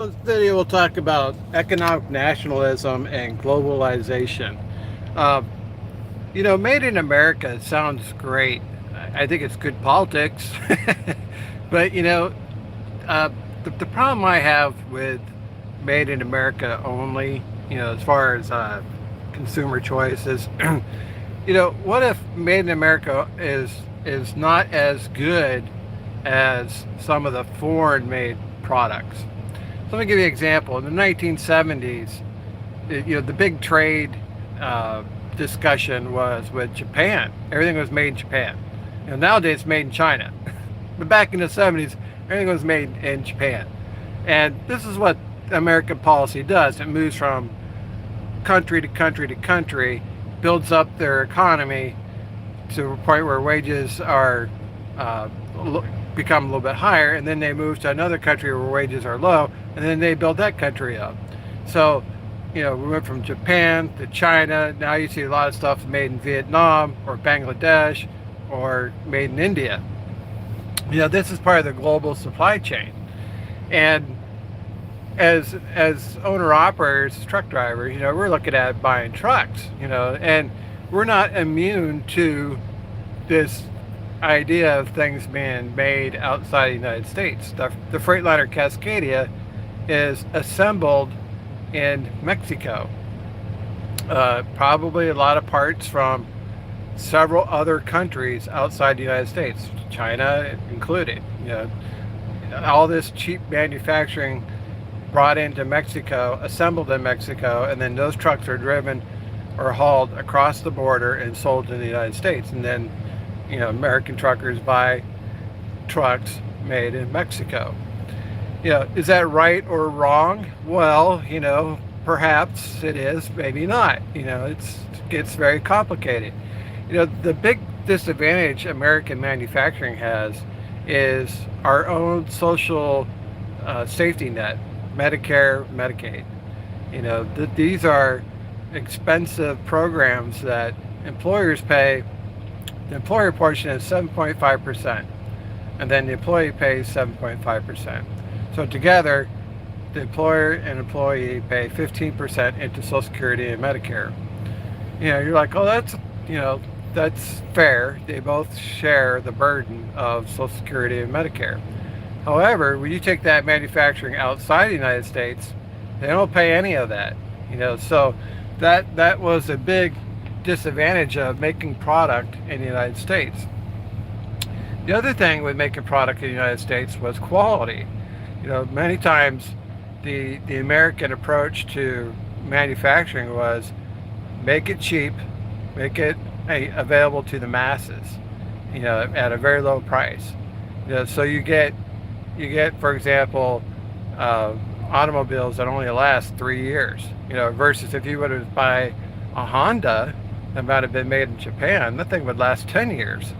This video will talk about economic nationalism and globalization. Uh, Made in America sounds great. I think it's good politics. But, uh, the problem I have with made in America only, as far as consumer choice is, what if made in America is not as good as some of the foreign made products? So let me give you an example. In the 1970s, the big trade uh, discussion was with Japan. Everything was made in Japan. Nowadays it's made in China. But back in the 70s, everything was made in Japan. And this is what American policy does. It moves from country to country to country, builds up their economy to a point where wages are uh, become a little bit higher, and then they move to another country where wages are low, and then they build that country up. So, we went from Japan to China. Now you see a lot of stuff made in Vietnam or Bangladesh or made in India. This is part of the global supply chain. And as owner operators, truck drivers, we're looking at buying trucks, and we're not immune to this idea of things being made outside the United States. The Freightliner Cascadia is assembled in Mexico. Probably a lot of parts from several other countries outside the United States, China included. All this cheap manufacturing brought into Mexico, assembled in Mexico, and then those trucks are driven or hauled across the border and sold in the United States. And then, American truckers buy trucks made in Mexico. Is that right or wrong? Well, perhaps it is, maybe not. It gets very complicated. The big disadvantage American manufacturing has is our own social safety net, Medicare, Medicaid. These are expensive programs that employers pay. The employer portion is 7.5%, and then the employee pays 7.5%. So together, the employer and employee pay 15% into Social Security and Medicare. You're like, oh, that's fair. They both share the burden of Social Security and Medicare. However, when you take that manufacturing outside the United States, they don't pay any of that. So that was a big disadvantage of making product in the United States. The other thing with making product in the United States was quality. Many times the American approach to manufacturing was make it cheap, make it available to the masses, at a very low price. So you get, for example, automobiles that only last 3 years, versus if you were to buy a Honda that might have been made in Japan, that thing would last 10 years.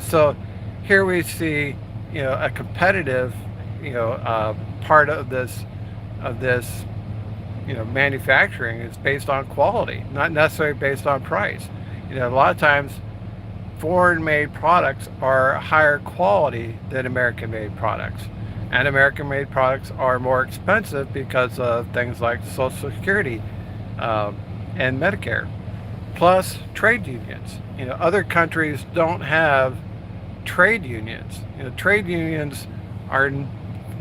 So here we see, a competitive, part of this, manufacturing is based on quality, not necessarily based on price. A lot of times foreign-made products are higher quality than American-made products. And American-made products are more expensive because of things like Social Security and Medicare. Plus trade unions. Other countries don't have trade unions. Trade unions are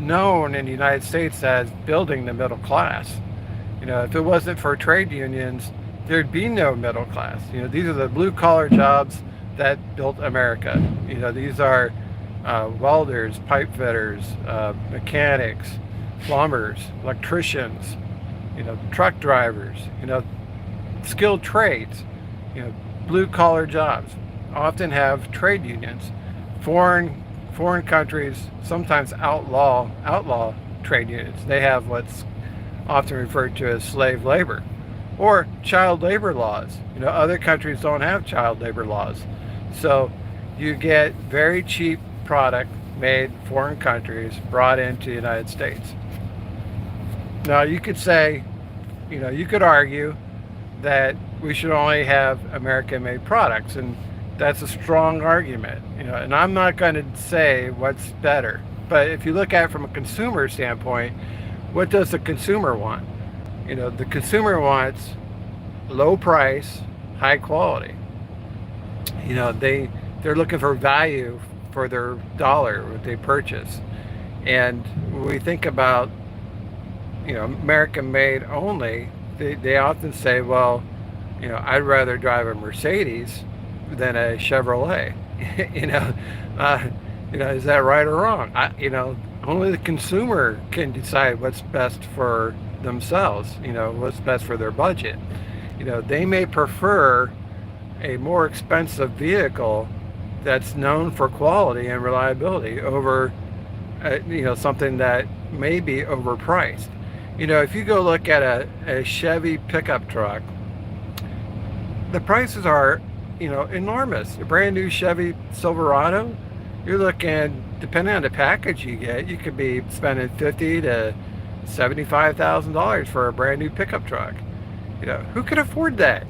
known in the United States as building the middle class. If it wasn't for trade unions, there'd be no middle class. These are the blue collar jobs that built America. These are welders, pipe fitters, mechanics, plumbers, electricians, truck drivers, skilled trades, blue collar jobs often have trade unions. Foreign countries sometimes outlaw trade unions. They have what's often referred to as slave labor or child labor laws. Other countries don't have child labor laws. So you get very cheap product made in foreign countries brought into the United States. Now you could say, you could argue that we should only have American-made products, and that's a strong argument. And I'm not going to say what's better, but if you look at it from a consumer standpoint, what does the consumer want? The consumer wants low price, high quality. They're looking for value for their dollar what they purchase. And when we think about American made only, they often say, well, I'd rather drive a Mercedes than a Chevrolet. you know, uh, is that right or wrong? Only the consumer can decide what's best for themselves. What's best for their budget. They may prefer a more expensive vehicle that's known for quality and reliability over something that may be overpriced. If you go look at a Chevy pickup truck, the prices are enormous. A brand new Chevy Silverado, you're looking, depending on the package you get, you could be spending $50,000 to $75,000 for a brand new pickup truck. Who could afford that?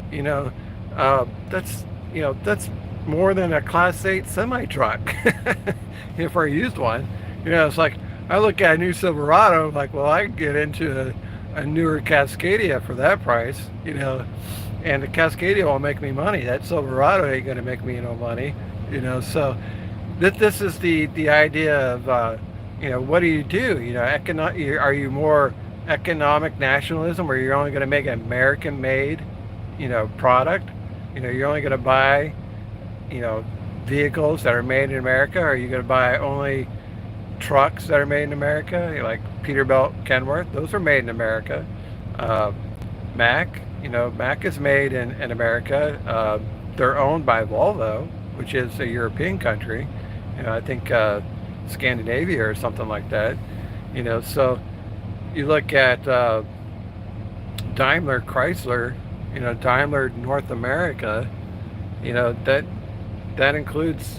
That's more than a Class 8 semi truck for a used one. It's like I look at a new Silverado, I'm like, well, I could get into a newer Cascadia for that price, and the Cascadia will make me money. That Silverado ain't going to make me no money, So this is the idea of, what do you do? Are you more economic nationalism, where you're only going to make an American-made, product? You're only going to buy, vehicles that are made in America? Or are you going to buy only trucks that are made in America, like Peterbilt, Kenworth? Those are made in America. Mack, Mack is made in America. They're owned by Volvo, which is a European country. I think Scandinavia or something like that. So you look at Daimler, Chrysler, Daimler North America, that includes,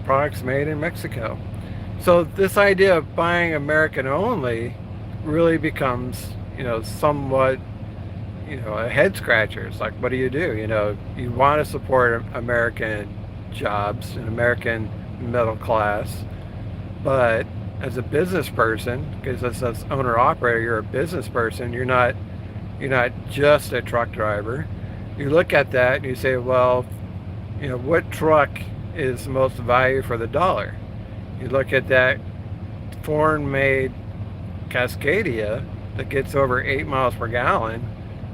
products made in Mexico. So this idea of buying American only really becomes, somewhat, a head scratcher. It's like, what do? You want to support American jobs and American middle class, but as a business person, because as owner operator, you're a business person. You're not just a truck driver. You look at that and you say, well, what truck is the most value for the dollar? You look at that foreign-made Cascadia that gets over 8 miles per gallon,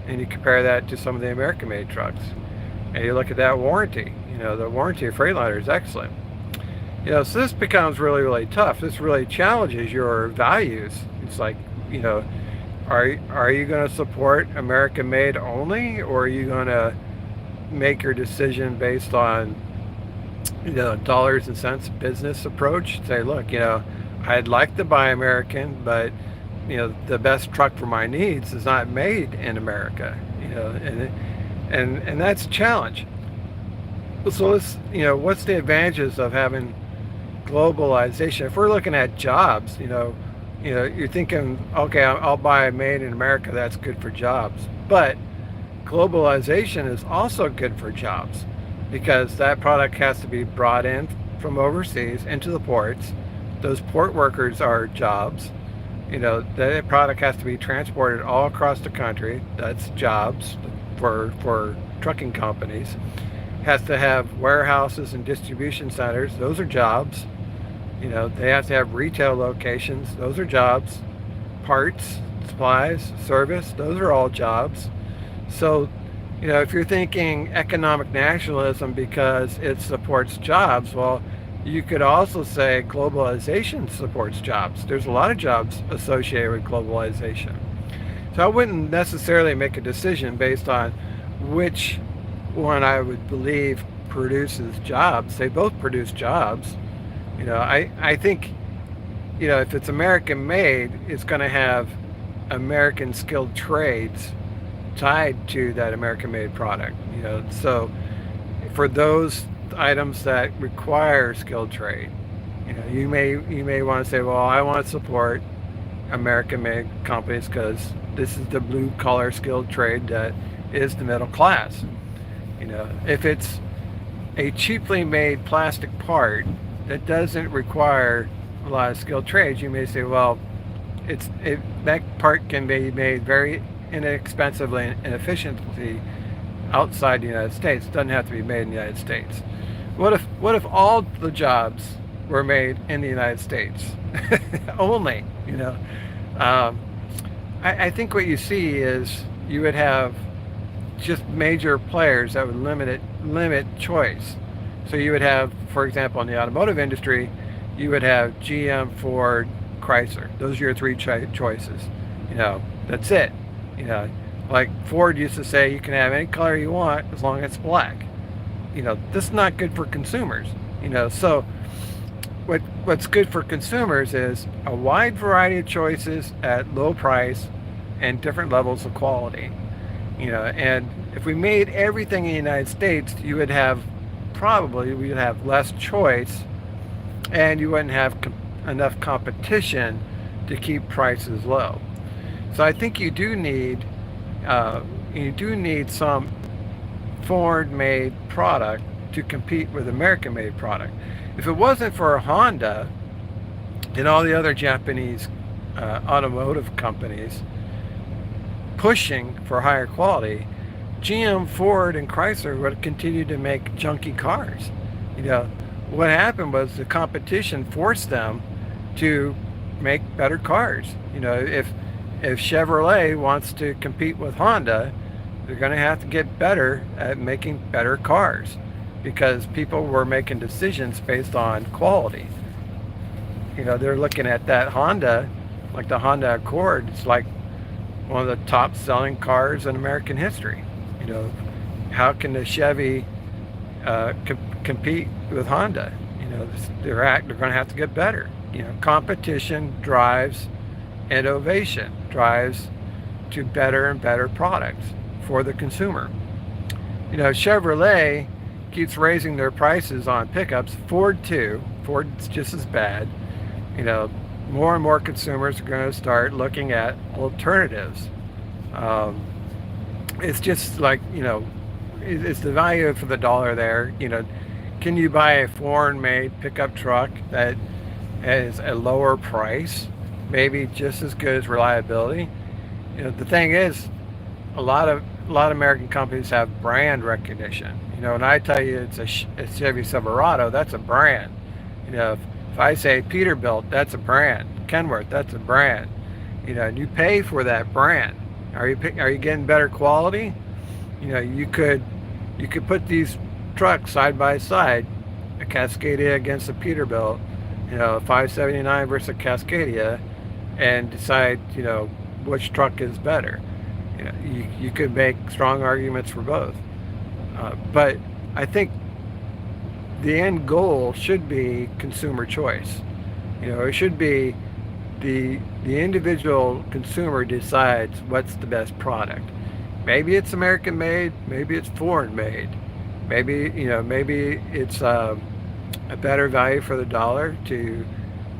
and you compare that to some of the American-made trucks, and you look at that warranty. The warranty of Freightliner is excellent. So this becomes really, really tough. This really challenges your values. It's like, are you going to support American-made only, or are you going to make your decision based on dollars and cents business approach? Say, look, I'd like to buy American, but the best truck for my needs is not made in America. And that's a challenge. So let's, what's the advantages of having globalization? If we're looking at jobs, you're thinking, okay, I'll buy made in America. That's good for jobs, but globalization is also good for jobs, because that product has to be brought in from overseas into the ports. Those port workers are jobs. That product has to be transported all across the country. That's jobs for trucking companies. Has to have warehouses and distribution centers. Those are jobs. They have to have retail locations. Those are jobs. Parts, supplies, service, those are all jobs. So, if you're thinking economic nationalism because it supports jobs, well, you could also say globalization supports jobs. There's a lot of jobs associated with globalization. So I wouldn't necessarily make a decision based on which one I would believe produces jobs. They both produce jobs. I think, if it's American made, it's going to have American skilled trades tied to that American made product. So for those items that require skilled trade, you may want to say, well, I want to support American made companies because this is the blue collar skilled trade that is the middle class. If it's a cheaply made plastic part that doesn't require a lot of skilled trades, you may say, well, that part can be made very inexpensively and efficiently outside the United States. It doesn't have to be made in the United States. What if all the jobs were made in the United States only? Um, I think what you see is you would have just major players that would limit choice. So you would have, for example, in the automotive industry, you would have GM, Ford, Chrysler. Those are your three choices. That's it. You know, like Ford used to say, you can have any color you want as long as it's black. This is not good for consumers. So what's good for consumers is a wide variety of choices at low price and different levels of quality. And if we made everything in the United States, we would have less choice, and you wouldn't have enough competition to keep prices low. So I think you do need some foreign-made product to compete with American-made product. If it wasn't for Honda and all the other Japanese automotive companies pushing for higher quality, GM, Ford, and Chrysler would continue to make junky cars. What happened was the competition forced them to make better cars. If Chevrolet wants to compete with Honda, they're going to have to get better at making better cars, because people were making decisions based on quality. They're looking at that Honda, like the Honda Accord. It's like one of the top selling cars in American history. How can the Chevy compete with Honda? They're going to have to get better. Competition drives innovation, drives to better and better products for the consumer. Chevrolet keeps raising their prices on pickups. Ford too. Ford's just as bad. More and more consumers are going to start looking at alternatives. It's just like, it's the value for the dollar there. Can you buy a foreign-made pickup truck that has a lower price, maybe just as good as reliability? The thing is, a lot of American companies have brand recognition. When I tell you it's a Chevy Silverado, that's a brand. If I say Peterbilt, that's a brand. Kenworth, that's a brand. And you pay for that brand. Are you getting better quality? You could put these trucks side by side, a Cascadia against a Peterbilt, 579 versus a Cascadia, and decide which truck is better. You could make strong arguments for both. But I think the end goal should be consumer choice. It should be the individual consumer decides what's the best product. Maybe it's American made, maybe it's foreign made, maybe it's a better value for the dollar to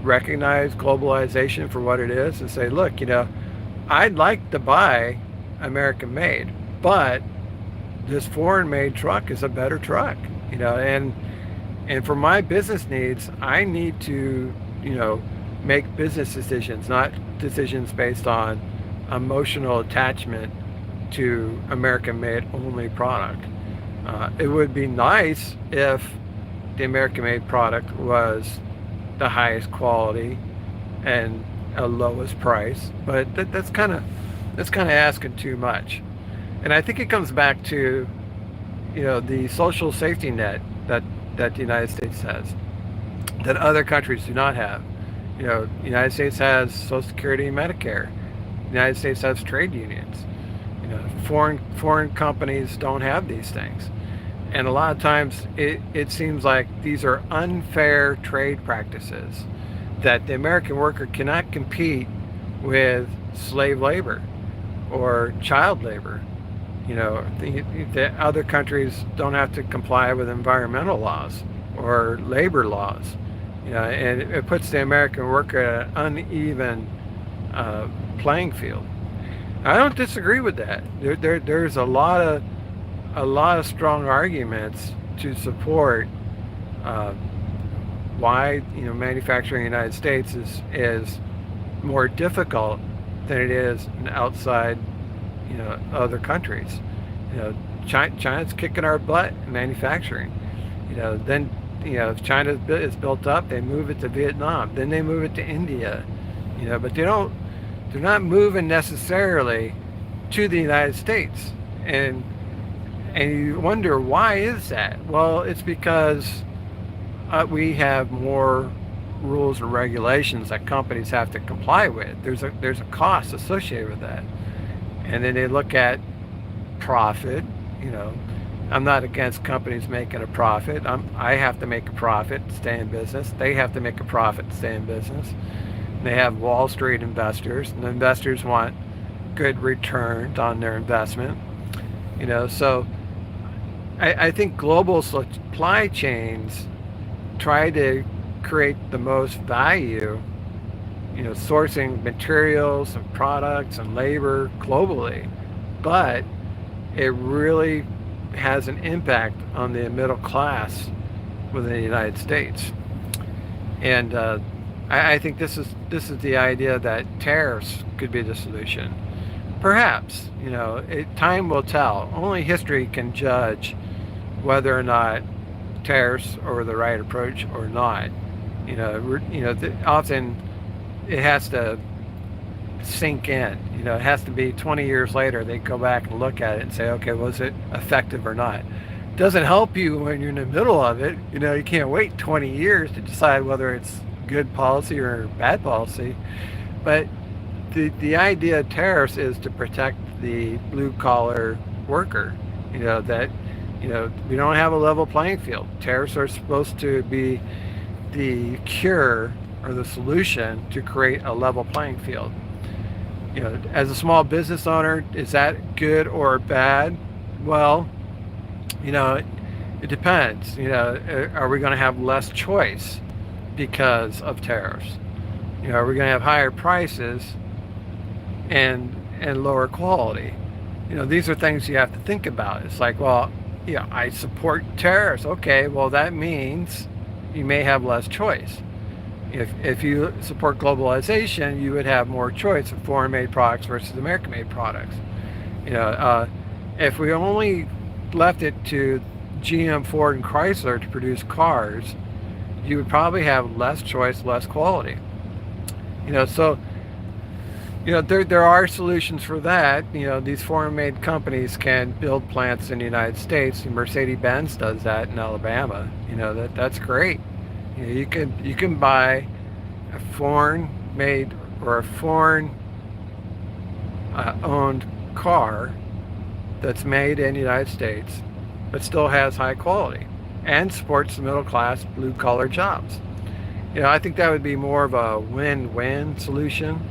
recognize globalization for what it is and say, look, I'd like to buy American made, but this foreign made truck is a better truck. And for my business needs, I need to make business decisions, not decisions based on emotional attachment to American made only product. It would be nice if the American made product was the highest quality and a lowest price, but that's kind of asking too much. And I think it comes back to the social safety net that the United States has, that other countries do not have. The United States has Social Security and Medicare. The United States has trade unions. Foreign companies don't have these things. And a lot of times it seems like these are unfair trade practices, that the American worker cannot compete with slave labor or child labor. The other countries don't have to comply with environmental laws or labor laws. And it puts the American worker at an uneven playing field. I don't disagree with that. There's a lot of strong arguments to support why manufacturing in the United States is more difficult than it is in outside, other countries. You know, China's kicking our butt in manufacturing. Then if China is built up, they move it to Vietnam. Then they move it to India. But they're not moving necessarily to the United States. And you wonder, why is that? Well, it's because we have more rules and regulations that companies have to comply with. There's a cost associated with that. And then they look at profit. I'm not against companies making a profit. I have to make a profit to stay in business. They have to make a profit to stay in business. They have Wall Street investors, and the investors want good returns on their investment. So I think global supply chains try to create the most value, sourcing materials and products and labor globally, but it really has an impact on the middle class within the United States. And I think this is the idea that tariffs could be the solution. Perhaps, time will tell. Only history can judge whether or not tariffs are the right approach or not. Often it has to sink in. It has to be 20 years later they go back and look at it and say, okay, was it effective or not? It doesn't help you when you're in the middle of it. You can't wait 20 years to decide whether it's good policy or bad policy. But the idea of tariffs is to protect the blue collar worker. That we don't have a level playing field. Tariffs are supposed to be the cure or the solution to create a level playing field. As a small business owner, is that good or bad? Well, it depends. Are we going to have less choice because of tariffs? Are we going to have higher prices and lower quality? These are things you have to think about. It's like, well, I support tariffs. Okay, well, that means you may have less choice. If you support globalization, you would have more choice of foreign-made products versus American-made products. If we only left it to GM, Ford, and Chrysler to produce cars, you would probably have less choice, less quality. So there are solutions for that. These foreign-made companies can build plants in the United States. Mercedes-Benz does that in Alabama. That's great. You can buy a foreign-made or a foreign owned car that's made in the United States, but still has high quality and supports the middle class blue collar jobs. I think that would be more of a win-win solution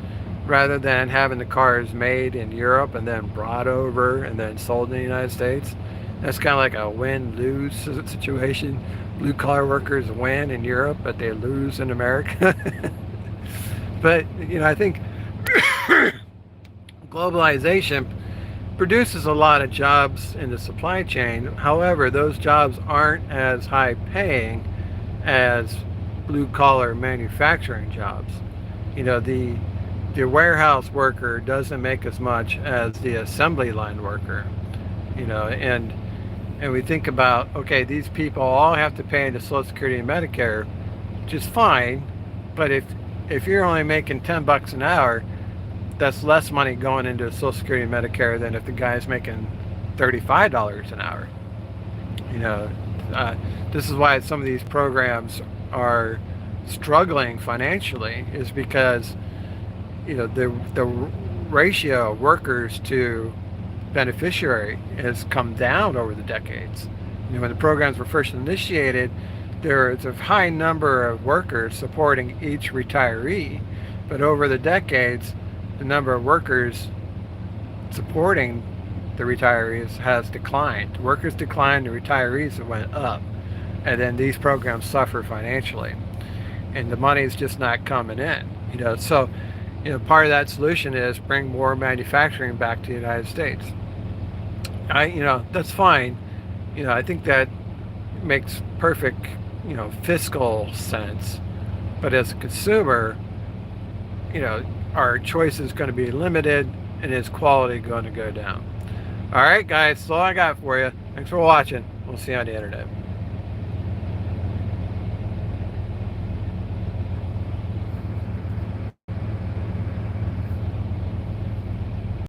rather than having the cars made in Europe and then brought over and then sold in the United States. That's kind of like a win-lose situation. Blue collar workers win in Europe, but they lose in America. But I think globalization produces a lot of jobs in the supply chain. However, those jobs aren't as high paying as blue collar manufacturing jobs. The warehouse worker doesn't make as much as the assembly line worker. And we think about, okay, these people all have to pay into Social Security and Medicare, which is fine, but if you're only making $10 an hour, that's less money going into Social Security and Medicare than if the guy's making $35 an hour. This is why some of these programs are struggling financially, is because the ratio of workers to beneficiary has come down over the decades. When the programs were first initiated, there was a high number of workers supporting each retiree, but over the decades, the number of workers supporting the retirees has declined. Workers declined, the retirees went up, and then these programs suffer financially, and the money is just not coming in. So part of that solution is bring more manufacturing back to the United States. That's fine. I think that makes perfect, fiscal sense. But as a consumer, our choice is going to be limited and its quality going to go down. All right, guys, that's all I got for you. Thanks for watching. We'll see you on the internet.